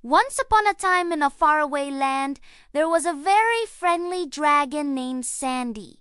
Once upon a time in a faraway land, there was a very friendly dragon named Sandy.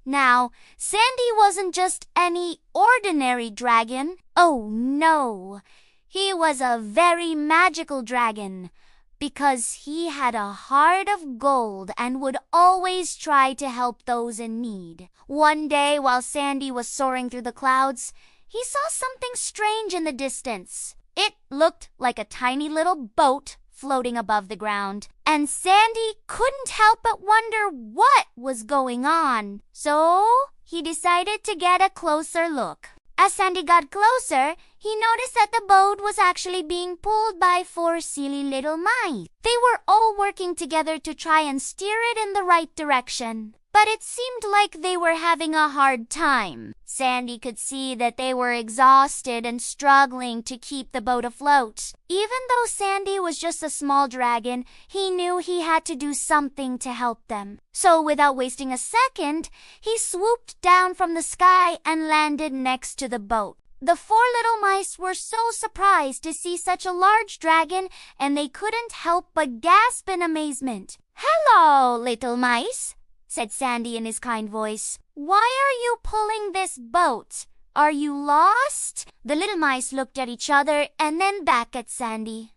Now, Sandy wasn't just any ordinary dragon. Oh no! He was a very magical dragon, because he had a heart of gold and would always try to help those in need. One day, while Sandy was soaring through the clouds, he saw something strange in the distance. It looked like a tiny little boat floating above the ground, and Sandy couldn't help but wonder what was going on. So he decided to get a closer look. As Sandy got closer, he noticed that the boat was actually being pulled by 4 silly little mice. They were all working together to try and steer it in the right direction, but it seemed like they were having a hard time. Sandy could see that they were exhausted and struggling to keep the boat afloat. Even though Sandy was just a small dragon, he knew he had to do something to help them. So without wasting a second, he swooped down from the sky and landed next to the boat. The 4 little mice were so surprised to see such a large dragon, and they couldn't help but gasp in amazement. "Hello, little mice," said Sandy in his kind voice. "Why are you pulling this boat? Are you lost?" The little mice looked at each other and then back at Sandy.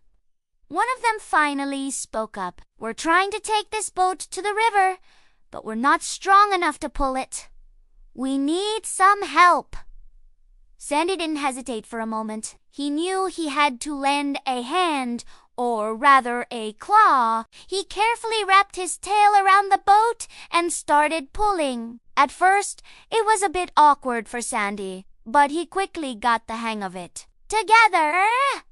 One of them finally spoke up. "We're trying to take this boat to the river, but we're not strong enough to pull it. We need some help." Sandy didn't hesitate for a moment. He knew he had to lend a hand, or rather a claw. He carefully wrapped his tail around the boat and started pulling. At first, it was a bit awkward for Sandy, but he quickly got the hang of it. Together,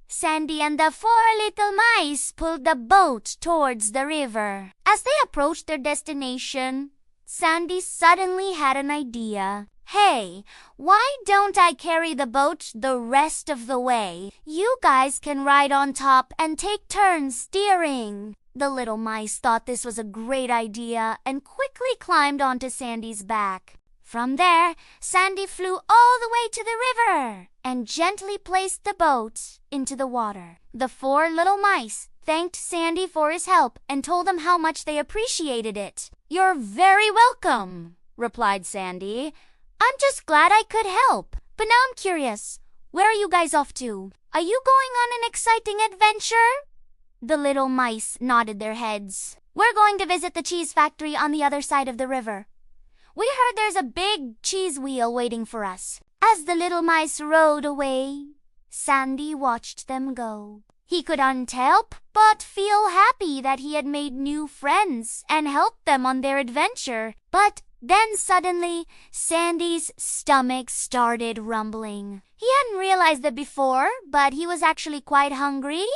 Sandy and the 4 little mice pulled the boat towards the river. As they approached their destination, Sandy suddenly had an idea. "Hey, why don't I carry the boat the rest of the way? You guys can ride on top and take turns steering." The little mice thought this was a great idea and quickly climbed onto Sandy's back. From there, Sandy flew all the way to the river and gently placed the boat into the water. The 4 little mice thanked Sandy for his help and told him how much they appreciated it. "You're very welcome," replied Sandy. "I'm just glad I could help. But now I'm curious, where are you guys off to? Are you going on an exciting adventure?" The little mice nodded their heads. "We're going to visit the cheese factory on the other side of the river. We heard there's a big cheese wheel waiting for us." As the little mice rode away, Sandy watched them go. He couldn't help but feel happy that he had made new friends and helped them on their adventure. But then suddenly, Sandy's stomach started rumbling. He hadn't realized it before, but he was actually quite hungry.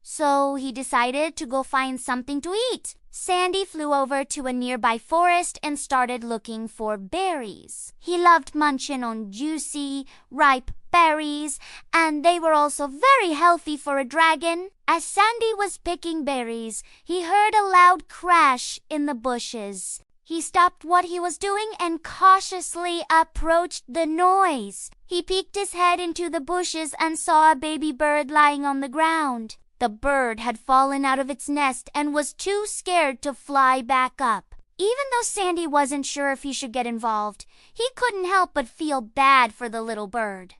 So he decided to go find something to eat. Sandy flew over to a nearby forest and started looking for berries. He loved munching on juicy, ripe berries, and they were also very healthy for a dragon. As Sandy was picking berries, he heard a loud crash in the bushes. He stopped what he was doing and cautiously approached the noise. He peeked his head into the bushes and saw a baby bird lying on the ground. The bird had fallen out of its nest and was too scared to fly back up. Even though Sandy wasn't sure if he should get involved, he couldn't help but feel bad for the little bird.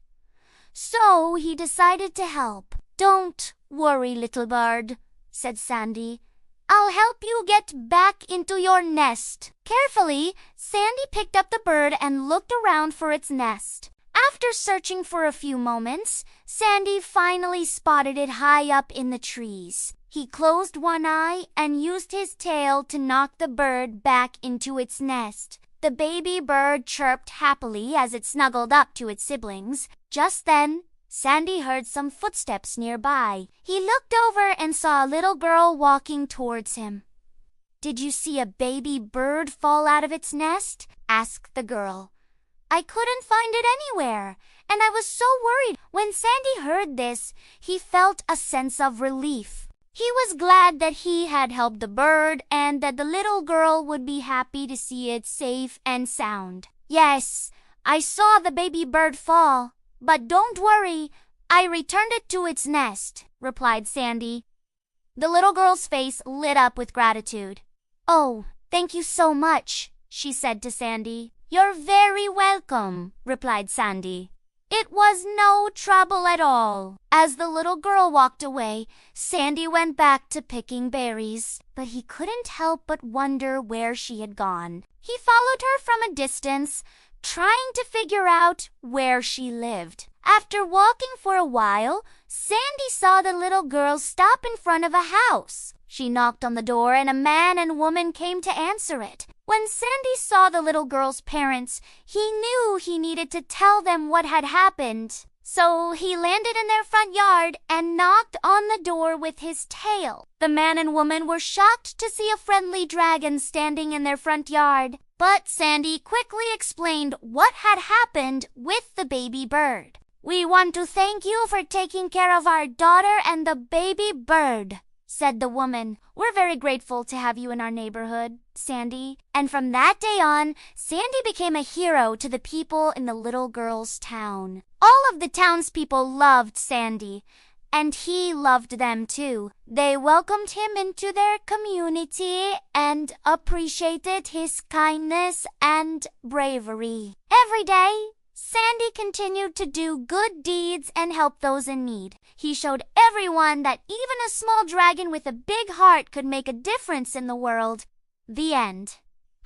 So he decided to help. "Don't worry, little bird," said Sandy. "I'll help you get back into your nest." Carefully, Sandy picked up the bird and looked around for its nest. After searching for a few moments, Sandy finally spotted it high up in the trees. He closed one eye and used his tail to knock the bird back into its nest. The baby bird chirped happily as it snuggled up to its siblings. Just then, Sandy heard some footsteps nearby. He looked over and saw a little girl walking towards him. "Did you see a baby bird fall out of its nest?" asked the girl. "I couldn't find it anywhere, and I was so worried." When Sandy heard this, he felt a sense of relief. He was glad that he had helped the bird and that the little girl would be happy to see it safe and sound. "Yes, I saw the baby bird fall, but don't worry, I returned it to its nest," replied Sandy. The little girl's face lit up with gratitude. "Oh, thank you so much," she said to Sandy. "You're very welcome," replied Sandy. "It was no trouble at all." As the little girl walked away, Sandy went back to picking berries, but he couldn't help but wonder where she had gone. He followed her from a distance, trying to figure out where she lived. After walking for a while, Sandy saw the little girl stop in front of a house. She knocked on the door and a man and woman came to answer it. When Sandy saw the little girl's parents, he knew he needed to tell them what had happened. So he landed in their front yard and knocked on the door with his tail. The man and woman were shocked to see a friendly dragon standing in their front yard, but Sandy quickly explained what had happened with the baby bird. "We want to thank you for taking care of our daughter and the baby bird," said the woman. "We're very grateful to have you in our neighborhood, Sandy." And from that day on, Sandy became a hero to the people in the little girl's town. All of the townspeople loved Sandy, and he loved them too. They welcomed him into their community and appreciated his kindness and bravery. Every day, Sandy continued to do good deeds and help those in need. He showed everyone that even a small dragon with a big heart could make a difference in the world. The end.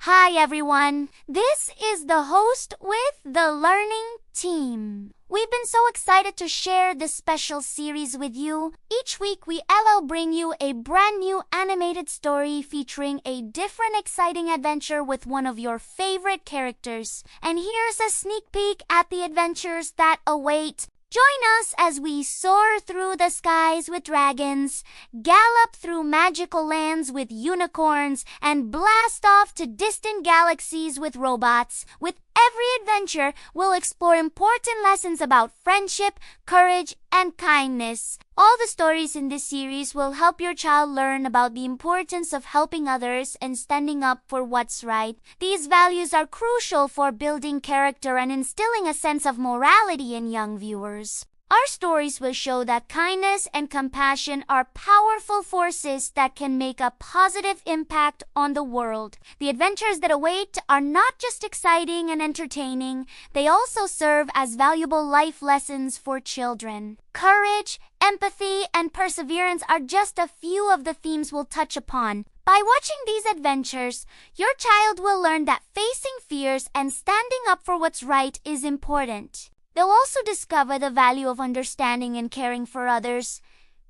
Hi everyone, this is the host with the Learning Team. We've been so excited to share this special series with you. Each week we'll bring you a brand new animated story featuring a different exciting adventure with one of your favorite characters. And here's a sneak peek at the adventures that await. Join us as we soar through the skies with dragons, gallop through magical lands with unicorns, and blast off to distant galaxies with robots. With every adventure, we'll explore important lessons about friendship, courage, and kindness. All the stories in this series will help your child learn about the importance of helping others and standing up for what's right. These values are crucial for building character and instilling a sense of morality in young viewers. Our stories will show that kindness and compassion are powerful forces that can make a positive impact on the world. The adventures that await are not just exciting and entertaining, they also serve as valuable life lessons for children. Courage, empathy, and perseverance are just a few of the themes we'll touch upon. By watching these adventures, your child will learn that facing fears and standing up for what's right is important. They'll also discover the value of understanding and caring for others,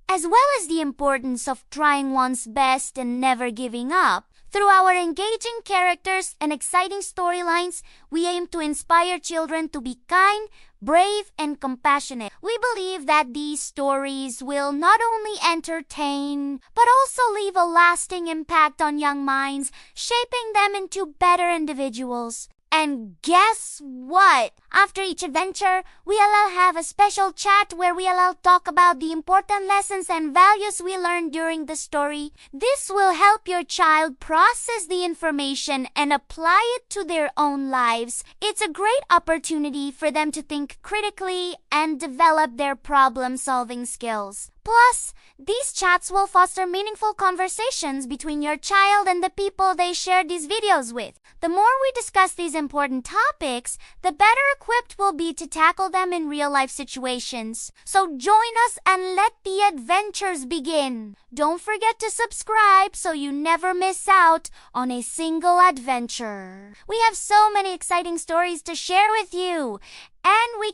as well as the importance of trying one's best and never giving up. Through our engaging characters and exciting storylines, we aim to inspire children to be kind, brave, and compassionate. We believe that these stories will not only entertain, but also leave a lasting impact on young minds, shaping them into better individuals. And guess what? After each adventure, we'll have a special chat where we'll talk about the important lessons and values we learned during the story. This will help your child process the information and apply it to their own lives. It's a great opportunity for them to think critically and develop their problem-solving skills. Plus, these chats will foster meaningful conversations between your child and the people they share these videos with. The more we discuss these important topics, the better equipped we'll be to tackle them in real-life situations. So join us and let the adventures begin. Don't forget to subscribe so you never miss out on a single adventure. We have so many exciting stories to share with you. And we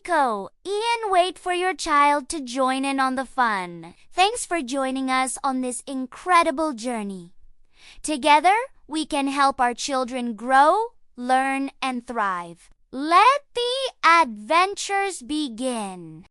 wait for your child to join in on the fun. Thanks for joining us on this incredible journey. Together, we can help our children grow, learn, and thrive. Let the adventures begin.